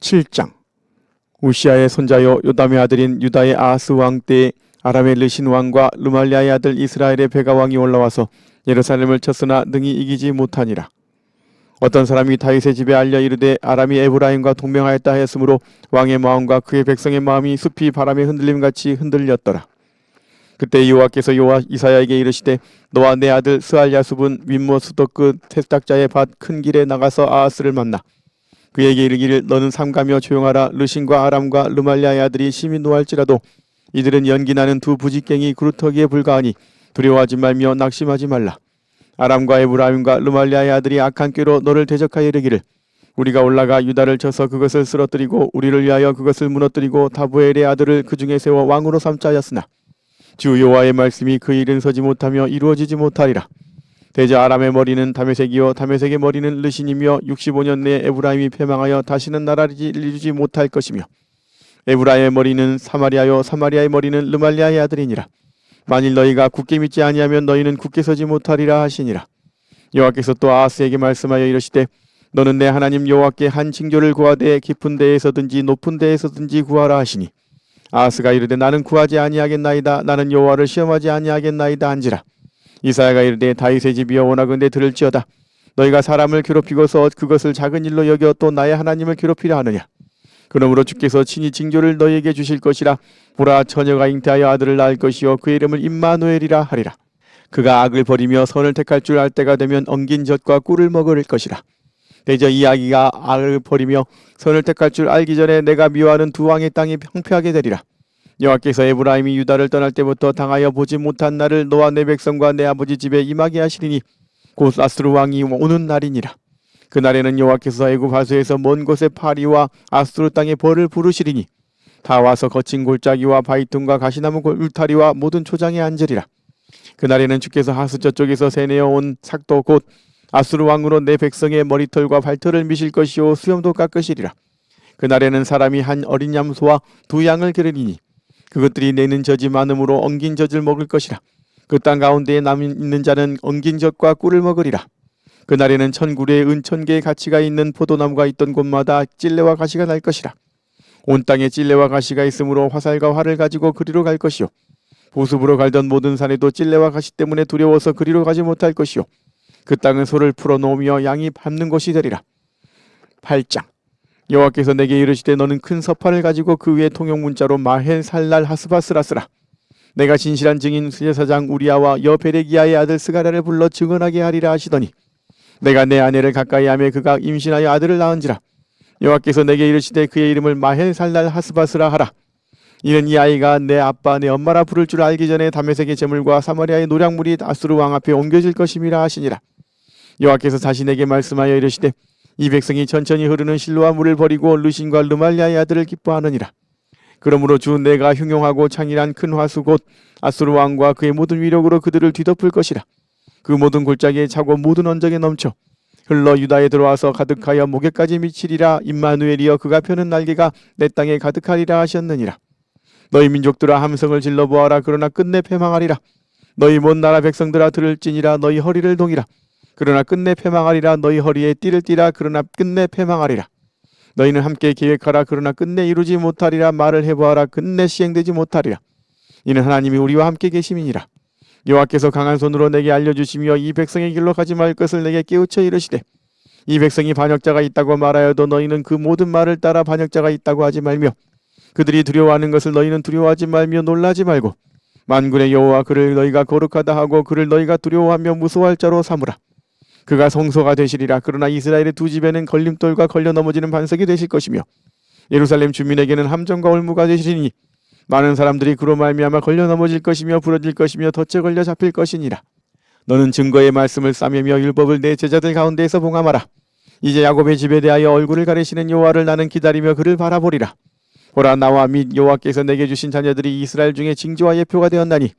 7장. 우시아의 손자요 요담의 아들인 유다의 아하스 왕 때에 아람의 르신 왕과 르말리아의 아들 이스라엘의 베가 왕이 올라와서 예루살렘을 쳤으나 능히 이기지 못하니라. 어떤 사람이 다윗의 집에 알려 이르되 아람이 에브라임과 동맹하였다 하였으므로 왕의 마음과 그의 백성의 마음이 숲이 바람에 흔들림같이 흔들렸더라. 그때 여호와께서 이사야에게 이르시되 너와 내 아들 스알야숲은 윗모 수도 끝 세탁자의 밭 큰 길에 나가서 아하스를 만나 그에게 이르기를 너는 삼가며 조용하라. 르신과 아람과 르말리아의 아들이 심히 노할지라도 이들은 연기나는 두 부직갱이 그루터기에 불과하니 두려워하지 말며 낙심하지 말라. 아람과 에브라임과 르말리아의 아들이 악한 꾀로 너를 대적하여 이르기를 우리가 올라가 유다를 쳐서 그것을 쓰러뜨리고 우리를 위하여 그것을 무너뜨리고 다부엘의 아들을 그 중에 세워 왕으로 삼자 하였으나 주 여호와의 말씀이 그 일은 서지 못하며 이루어지지 못하리라. 대저 아람의 머리는 다메섹이요 다메섹의 머리는 르신이며 65년 내에 에브라임이 패망하여 다시는 나라를 이루지 못할 것이며 에브라임의 머리는 사마리아요 사마리아의 머리는 르말리아의 아들이니라. 만일 너희가 굳게 믿지 아니하면 너희는 굳게 서지 못하리라 하시니라. 여호와께서 또 아하스에게 말씀하여 이르시되 너는 내 하나님 여호와께 한 징조를 구하되 깊은 데에서든지 높은 데에서든지 구하라 하시니 아하스가 이르되 나는 구하지 아니하겠나이다. 나는 여호와를 시험하지 아니하겠나이다 한지라. 이사야가 이르되 다윗의 집이여 원하건대 들을지어다. 너희가 사람을 괴롭히고서 그것을 작은 일로 여겨 또 나의 하나님을 괴롭히려 하느냐. 그러므로 주께서 친히 징조를 너희에게 주실 것이라. 보라 처녀가 잉태하여 아들을 낳을 것이요 그 이름을 임마누엘이라 하리라. 그가 악을 버리며 선을 택할 줄 알 때가 되면 엉긴 젖과 꿀을 먹을 것이라. 대저 이 아기가 악을 버리며 선을 택할 줄 알기 전에 내가 미워하는 두 왕의 땅이 황폐하게 되리라. 여호와께서 에브라임이 유다를 떠날 때부터 당하여 보지 못한 날을 너와 내 백성과 내 아버지 집에 임하게 하시리니 곧 아수르 왕이 오는 날이니라. 그날에는 여호와께서 애굽 하수에서 먼 곳에 파리와 아수르 땅에 벌을 부르시리니 다 와서 거친 골짜기와 바위tum과 가시나무 울타리와 모든 초장에 앉으리라. 그날에는 주께서 하수 저쪽에서 새내어 온 삭도 곧 아수르 왕으로 내 백성의 머리털과 발털을 미실 것이요 수염도 깎으시리라. 그날에는 사람이 한 어린 염소와 두 양을 기르리니 그것들이 내는 젖이 많음으로 엉긴 젖을 먹을 것이라. 그 땅 가운데에 남있는 자는 엉긴 젖과 꿀을 먹으리라. 그날에는 천구리의 은천개의 가치가 있는 포도나무가 있던 곳마다 찔레와 가시가 날 것이라. 온 땅에 찔레와 가시가 있으므로 화살과 활을 가지고 그리로 갈 것이요 보습으로 갈던 모든 산에도 찔레와 가시 때문에 두려워서 그리로 가지 못할 것이요 그 땅은 소를 풀어놓으며 양이 밟는 곳이 되리라. 8장. 여호와께서 내게 이르시되 너는 큰 서판을 가지고 그 위에 통용 문자로 마헬 살랄 하스바스라 쓰라. 내가 진실한 증인 수제사장 우리아와 여베레기야의 아들 스가랴를 불러 증언하게 하리라 하시더니 내가 내 아내를 가까이 하며 그가 임신하여 아들을 낳은지라. 여호와께서 내게 이르시되 그의 이름을 마헬 살랄 하스바스라 하라. 이는 이 아이가 내 아빠 내 엄마라 부를 줄 알기 전에 다메섹의 제물과 사마리아의 노략물이 아수르 왕 앞에 옮겨질 것임이라 하시니라. 여호와께서 자신에게 말씀하여 이르시되 이 백성이 천천히 흐르는 실로와 물을 버리고 르신과 르말리아의 아들을 기뻐하느니라. 그러므로 주 내가 흉용하고 창일한 큰 화수 곧 아수르 왕과 그의 모든 위력으로 그들을 뒤덮을 것이라. 그 모든 골짜기에 차고 모든 언덕에 넘쳐 흘러 유다에 들어와서 가득하여 목에까지 미치리라. 임마누엘이여 그가 펴는 날개가 내 땅에 가득하리라 하셨느니라. 너희 민족들아 함성을 질러보아라. 그러나 끝내 패망하리라. 너희 먼 나라 백성들아 들을지니라. 너희 허리를 동이라. 그러나 끝내 패망하리라. 너희 허리에 띠를 띠라. 그러나 끝내 패망하리라. 너희는 함께 계획하라. 그러나 끝내 이루지 못하리라. 말을 해보아라. 끝내 시행되지 못하리라. 이는 하나님이 우리와 함께 계심이니라. 여호와께서 강한 손으로 내게 알려주시며 이 백성의 길로 가지 말 것을 내게 깨우쳐 이르시되 이 백성이 반역자가 있다고 말하여도 너희는 그 모든 말을 따라 반역자가 있다고 하지 말며 그들이 두려워하는 것을 너희는 두려워하지 말며 놀라지 말고 만군의 여호와 그를 너희가 거룩하다 하고 그를 너희가 두려워하며 무서워할 자로 삼으라. 그가 성소가 되시리라. 그러나 이스라엘의 두 집에는 걸림돌과 걸려 넘어지는 반석이 되실 것이며 예루살렘 주민에게는 함정과 올무가 되시리니 많은 사람들이 그로 말미암아 걸려 넘어질 것이며 부러질 것이며 덫에 걸려 잡힐 것이니라. 너는 증거의 말씀을 싸매며 율법을 내 제자들 가운데에서 봉함하라. 이제 야곱의 집에 대하여 얼굴을 가리시는 여호와를 나는 기다리며 그를 바라보리라. 보라 나와 및 여호와께서 내게 주신 자녀들이 이스라엘 중에 징조와 예표가 되었나니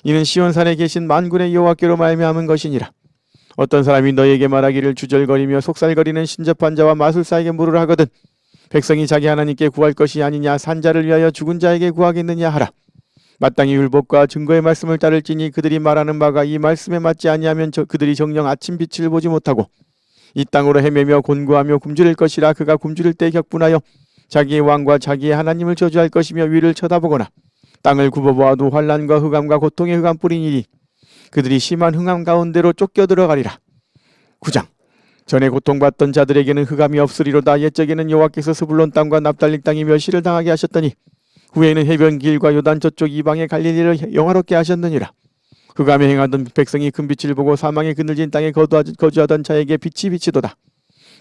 이는 시온산에 계신 만군의 여호와께로 말미암은 것이니라. 어떤 사람이 너희에게 말하기를 주절거리며 속살거리는 신접한 자와 마술사에게 물으라 하거든 백성이 자기 하나님께 구할 것이 아니냐 산자를 위하여 죽은 자에게 구하겠느냐 하라. 마땅히 율법과 증거의 말씀을 따를지니 그들이 말하는 바가 이 말씀에 맞지 아니하면 그들이 정녕 아침 빛을 보지 못하고 이 땅으로 헤매며 곤고하며 굶주릴 것이라. 그가 굶주릴 때 격분하여 자기의 왕과 자기의 하나님을 저주할 것이며 위를 쳐다보거나 땅을 굽어보아도 환난과 흑암과 고통의 흑암 뿌리니니 그들이 심한 흑암 가운데로 쫓겨 들어가리라. 9장. 전에 고통받던 자들에게는 흑암이 없으리로다. 옛적에는 여호와께서 스불론 땅과 납달리 땅이 멸시를 당하게 하셨더니 후에는 해변 길과 요단 저쪽 이방의 갈릴리를 영화롭게 하셨느니라. 흑암에 행하던 백성이 큰 빛을 보고 사망의 그늘진 땅에 거주하던 자에게 빛이 비치도다.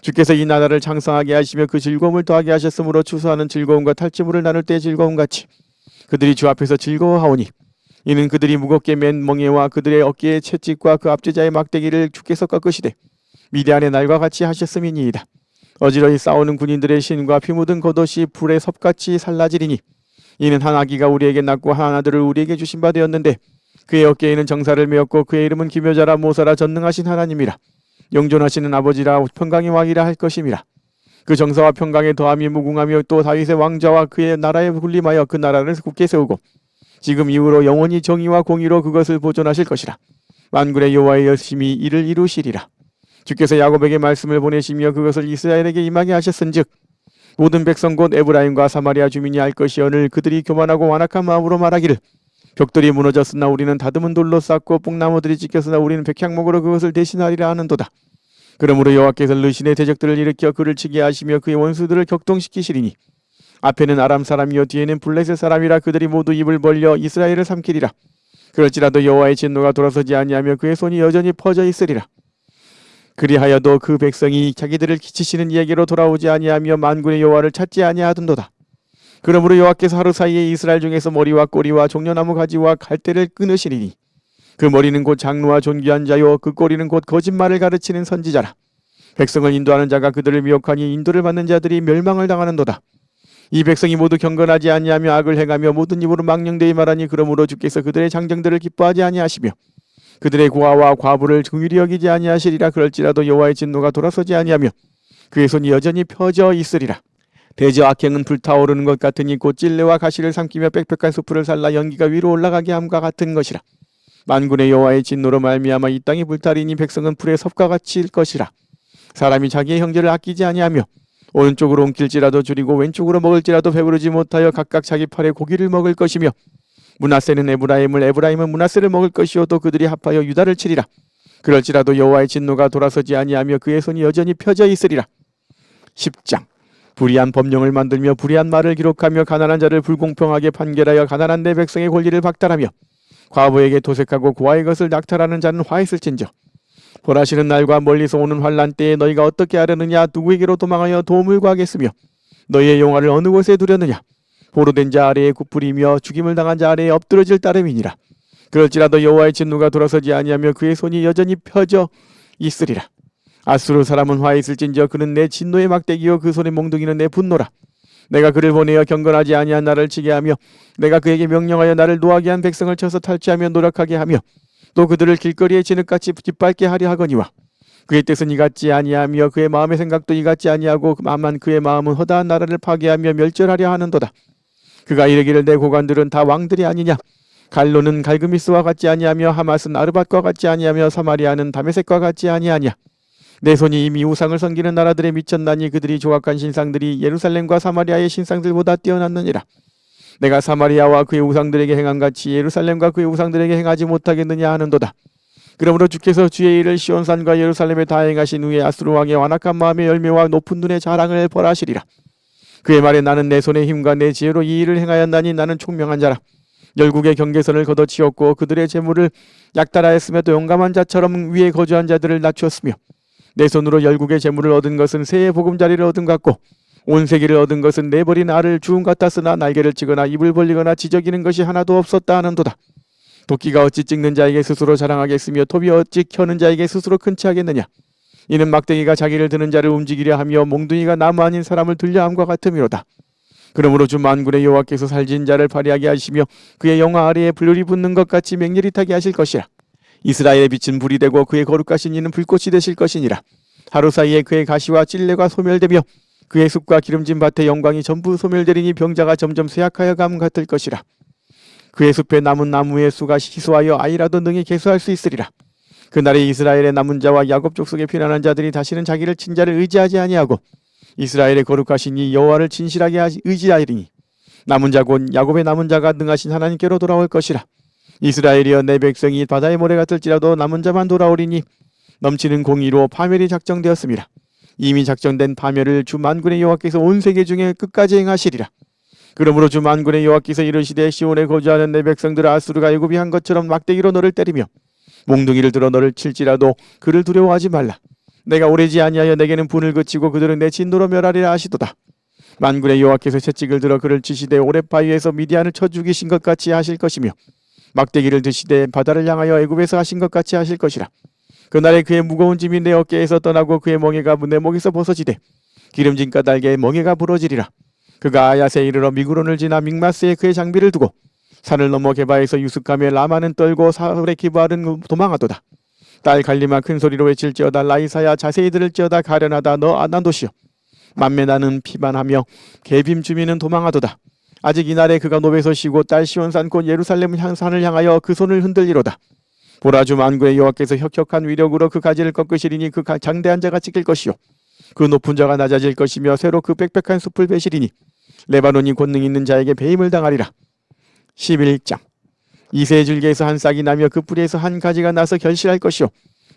주께서 이 나라를 창성하게 하시며 그 즐거움을 더하게 하셨으므로 추수하는 즐거움과 탈취물을 나눌 때의 즐거움같이 그들이 주 앞에서 즐거워하오니 이는 그들이 무겁게 맨 멍에와 그들의 어깨의 채찍과 그 압제자의 막대기를 주께서 꺾으시되 미디안의 날과 같이 하셨음이니이다. 어지러이 싸우는 군인들의 신과 피 묻은 겉옷이 불의 섭같이 살라지리니 이는 한 아기가 우리에게 낳고 한 아들을 우리에게 주신 바 되었는데 그의 어깨에는 정사를 메었고 그의 이름은 기묘자라 모사라 전능하신 하나님이라 영존하시는 아버지라 평강의 왕이라 할 것임이라. 그 정사와 평강의 더함이 무궁하며 또 다윗의 왕좌와 그의 나라에 군림하여 그 나라를 굳게 세우고 지금 이후로 영원히 정의와 공의로 그것을 보존하실 것이라. 만군의 여호와의 열심히 이를 이루시리라. 주께서 야곱에게 말씀을 보내시며 그것을 이스라엘에게 임하게 하셨은즉 모든 백성 곧 에브라임과 사마리아 주민이 알 것이오늘 그들이 교만하고 완악한 마음으로 말하기를 벽돌이 무너졌으나 우리는 다듬은 돌로 쌓고 뽕나무들이 찢겼으나 우리는 백향목으로 그것을 대신하리라 하는도다. 그러므로 여호와께서 르신의 대적들을 일으켜 그를 치게 하시며 그의 원수들을 격동시키시리니 앞에는 아람 사람이요 뒤에는 블레셋 사람이라 그들이 모두 입을 벌려 이스라엘을 삼키리라. 그럴지라도 여호와의 진노가 돌아서지 아니하며 그의 손이 여전히 퍼져 있으리라. 그리하여도 그 백성이 자기들을 기치시는 이에게로 돌아오지 아니하며 만군의 여호와를 찾지 아니하던도다. 그러므로 여호와께서 하루 사이에 이스라엘 중에서 머리와 꼬리와 종려나무 가지와 갈대를 끊으시리니 그 머리는 곧 장로와 존귀한 자요 그 꼬리는 곧 거짓말을 가르치는 선지자라. 백성을 인도하는 자가 그들을 미혹하니 인도를 받는 자들이 멸망을 당하는도다. 이 백성이 모두 경건하지 아니하며 악을 행하며 모든 입으로 망령되이 말하니 그러므로 주께서 그들의 장정들을 기뻐하지 아니하시며 그들의 고아와 과부를 긍휼히 여기지 아니하시리라. 그럴지라도 여호와의 진노가 돌아서지 아니하며 그의 손이 여전히 펴져 있으리라. 대저 악행은 불타오르는 것 같으니 곧 찔레와 가시를 삼키며 빽빽한 수풀을 살라 연기가 위로 올라가게 함과 같은 것이라. 만군의 여호와의 진노로 말미암아 이 땅이 불타리니 백성은 불의 섭과 같이일 것이라. 사람이 자기의 형제를 아끼지 아니하며 오른쪽으로 옮길지라도 줄이고 왼쪽으로 먹을지라도 배부르지 못하여 각각 자기 팔에 고기를 먹을 것이며 므낫세는 에브라임을 에브라임은 므낫세를 먹을 것이요 또 그들이 합하여 유다를 치리라. 그럴지라도 여호와의 진노가 돌아서지 아니하며 그의 손이 여전히 펴져 있으리라. 10장. 불의한 법령을 만들며 불의한 말을 기록하며 가난한 자를 불공평하게 판결하여 가난한 내 백성의 권리를 박탈하며 과부에게 도색하고 고아의 것을 낙탈하는 자는 화 있을진저. 벌하시는 날과 멀리서 오는 환난 때에 너희가 어떻게 하려느냐. 누구에게로 도망하여 도움을 구하겠으며 너희의 영화를 어느 곳에 두려느냐. 보로된 자 아래에 굽부리며 죽임을 당한 자 아래에 엎드러질 따름이니라. 그럴지라도 여호와의 진노가 돌아서지 아니하며 그의 손이 여전히 펴져 있으리라. 아수르 사람은 화 있을진저 그는 내 진노의 막대기요 그 손에 몽둥이는 내 분노라. 내가 그를 보내어 경건하지 아니한 나를 치게 하며 내가 그에게 명령하여 나를 노하게 한 백성을 쳐서 탈취하며 노력하게 하며 또 그들을 길거리에 진흙같이 짓밟게 하려 하거니와 그의 뜻은 이같지 아니하며 그의 마음의 생각도 이같지 아니하고 다만 그의 마음은 허다한 나라를 파괴하며 멸절하려 하는도다. 그가 이르기를 내 고관들은 다 왕들이 아니냐. 갈로는 갈그미스와 같지 아니하며 하맛은 아르밧과 같지 아니하며 사마리아는 다메섹과 같지 아니하냐. 내 손이 이미 우상을 섬기는 나라들에 미쳤나니 그들이 조각한 신상들이 예루살렘과 사마리아의 신상들보다 뛰어났느니라. 내가 사마리아와 그의 우상들에게 행함같이 예루살렘과 그의 우상들에게 행하지 못하겠느냐 하는도다. 그러므로 주께서 주의 일을 시온산과 예루살렘에 다 행하신 후에 아수르 왕의 완악한 마음의 열매와 높은 눈의 자랑을 벌하시리라. 그의 말에 나는 내 손의 힘과 내 지혜로 이 일을 행하였나니 나는 총명한 자라. 열국의 경계선을 걷어치웠고 그들의 재물을 약탈하였으며 또 용감한 자처럼 위에 거주한 자들을 낮추었으며 내 손으로 열국의 재물을 얻은 것은 새의 보금자리를 얻은 같고 온 세기를 얻은 것은 내버린 알을 주운 같았으나 날개를 치거나 입을 벌리거나 지저귀는 것이 하나도 없었다 하는도다. 도끼가 어찌 찍는 자에게 스스로 자랑하겠으며 톱이 어찌 켜는 자에게 스스로 큰 체하겠느냐. 이는 막대기가 자기를 드는 자를 움직이려 하며 몽둥이가 나무 아닌 사람을 들려함과 같음이로다. 그러므로 주 만군의 여호와께서 살진 자를 발휘하게 하시며 그의 영화 아래에 불이 붙는 것 같이 맹렬히 타게 하실 것이라. 이스라엘의 빛은 불이 되고 그의 거룩하신 이는 불꽃이 되실 것이니라. 하루 사이에 그의 가시와 찔레가 소멸되며 그의 숲과 기름진 밭의 영광이 전부 소멸되리니 병자가 점점 쇠약하여 감 같을 것이라. 그의 숲에 남은 나무의 수가 희소하여 아이라도 능히 계수할 수 있으리라. 그날에 이스라엘의 남은 자와 야곱 족속의 피난한 자들이 다시는 자기를 친 자를 의지하지 아니하고 이스라엘의 거룩하신 이 여호와를 진실하게 의지하리니 남은 자 곧 야곱의 남은 자가 능하신 하나님께로 돌아올 것이라. 이스라엘이여 내 백성이 바다의 모래 같을지라도 남은 자만 돌아오리니 넘치는 공의로 파멸이 작정되었습니다. 이미 작정된 파멸을 주 만군의 여호와께서 온 세계 중에 끝까지 행하시리라. 그러므로 주 만군의 여호와께서 이르시되 시온에 거주하는 내 백성들아 아수르가 애굽이 한 것처럼 막대기로 너를 때리며 몽둥이를 들어 너를 칠지라도 그를 두려워하지 말라. 내가 오래지 아니하여 내게는 분을 그치고 그들은 내 진노로 멸하리라 하시도다. 만군의 여호와께서 채찍을 들어 그를 치시되 오랫바위에서 미디안을 쳐 죽이신 것 같이 하실 것이며 막대기를 드시되 바다를 향하여 애굽에서 하신 것 같이 하실 것이라. 그날에 그의 무거운 짐이 내 어깨에서 떠나고 그의 멍에가 내 목에서 벗어지되 기름진 까닭에 멍에가 부러지리라. 그가 아야세 이르러 미그론을 지나 믹마스에 그의 장비를 두고 산을 넘어 게바에서 유숙하며 라마는 떨고 사울의 기브알은 도망하도다. 딸 갈리마 큰 소리로 외칠지어다. 라이사야 자세히 들을지어다. 가련하다 너 아난도시여. 만면하는 피만하며 개빔 주민은 도망하도다. 아직 이날에 그가 노베서 쉬고 딸 시온산 곧 예루살렘 산을 향하여 그 손을 흔들리로다. 보라 주 만군의 여호와께서 혁혁한 위력으로 그 가지를 꺾으시리니 그 장대한 자가 찢길 것이요 그 높은 자가 낮아질 것이며 새로 그 빽빽한 숲을 베시리니 레바논이 권능 있는 자에게 배임을 당하리라. 11장 이새의 줄기에서 한 싹이 나며 그 뿌리에서 한 가지가 나서 결실할 것이요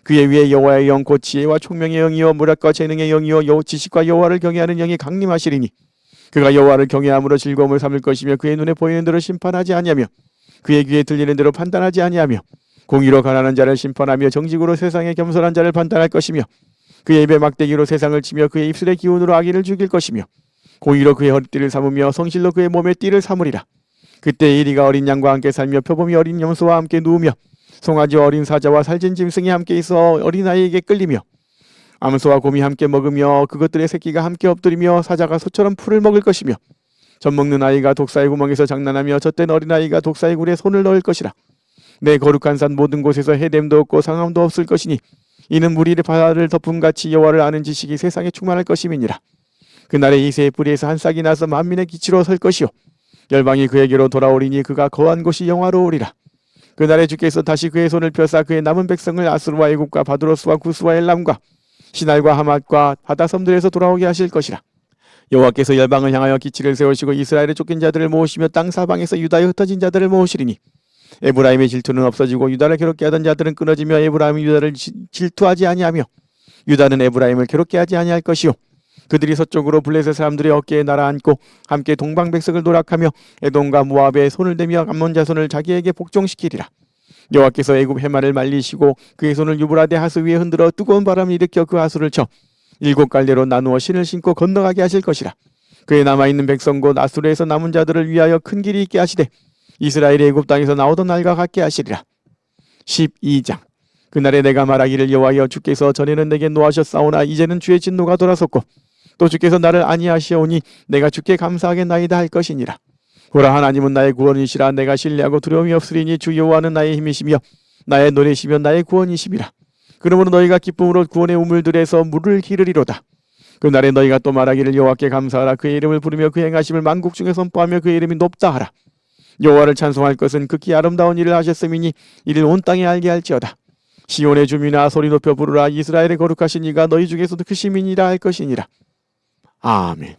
그의 위에 여호와의 영 곧 지혜와 총명의 영이요 무력과 재능의 영이요 지식과 여호와를 경외하는 영이 강림하시리니 그가 여호와를 경외함으로 즐거움을 삼을 것이며 그의 눈에 보이는 대로 심판하지 아니하며 그의 귀에 들리는 대로 판단하지 아니하며 공의로 가난한 자를 심판하며 정직으로 세상의 겸손한 자를 판단할 것이며 그의 입에 막대기로 세상을 치며 그의 입술의 기운으로 악인을 죽일 것이며 공의로 그의 허리띠를 삼으며 성실로 그의 몸에 띠를 삼으리라. 그때 이리가 어린 양과 함께 살며 표범이 어린 염소와 함께 누우며 송아지와 어린 사자와 살진 짐승이 함께 있어 어린아이에게 끌리며 암소와 곰이 함께 먹으며 그것들의 새끼가 함께 엎드리며 사자가 소처럼 풀을 먹을 것이며 젖 먹는 아이가 독사의 구멍에서 장난하며 젖된 어린아이가 독사의 굴에 손을 넣을 것이라. 내 거룩한 산 모든 곳에서 해됨도 없고 상함도 없을 것이니 이는 물이 바다를 덮음같이 여호와를 아는 지식이 세상에 충만할 것임이니라. 그날에 이새의 뿌리에서 한 싹이 나서 만민의 기치로 설 것이요 열방이 그에게로 돌아오리니 그가 거한 곳이 영화로우리라. 그날에 주께서 다시 그의 손을 펴사 그의 남은 백성을 아수르와 애굽과 바드로스와 구스와 엘람과 시날과 하맛과 바다 섬들에서 돌아오게 하실 것이라. 여호와께서 열방을 향하여 기치를 세우시고 이스라엘의 쫓긴 자들을 모으시며 땅 사방에서 유다에 흩어진 자들을 모으시리니 에브라임의 질투는 없어지고 유다를 괴롭게 하던 자들은 끊어지며 에브라임은 유다를 질투하지 아니하며 유다는 에브라임을 괴롭게 하지 아니할 것이요 그들이 서쪽으로 블레셋 사람들의 어깨에 날아앉고 함께 동방백석을 노락하며 에돔과 모압에 손을 대며 암몬 자손을 자기에게 복종시키리라. 여호와께서 애굽 해마를 말리시고 그의 손을 유브라데 하수 위에 흔들어 뜨거운 바람을 일으켜 그 하수를 쳐 7갈래로 나누어 신을 신고 건너가게 하실 것이라. 그의 남아있는 백성 곧 아수르에서 남은 자들을 위하여 큰 길이 있게 하시되 이스라엘이 애굽 땅에서 나오던 날과 같게 하시리라. 12장 그날에 내가 말하기를 여호와여 주께서 전에는 내게 노하셨사오나 이제는 주의 진노가 돌아섰고 또 주께서 나를 아니하시오니 내가 주께 감사하겠나이다 할 것이니라. 보라 하나님은 나의 구원이시라. 내가 신뢰하고 두려움이 없으리니 주 여호와는 나의 힘이시며 나의 노래시며 나의 구원이시니라. 그러므로 너희가 기쁨으로 구원의 우물들에서 물을 기르리로다. 그날에 너희가 또 말하기를 여호와께 감사하라. 그의 이름을 부르며 그 행하심을 만국 중에 선포하며 그의 이름이 높다 하라. 여호와를 찬송할 것은 극히 아름다운 일을 하셨음이니 이를 온 땅에 알게 할지어다. 시온의 주민아 소리 높여 부르라. 이스라엘의 거룩하신 이가 너희 중에서도 그 시민이라 할 것이니라. 아멘.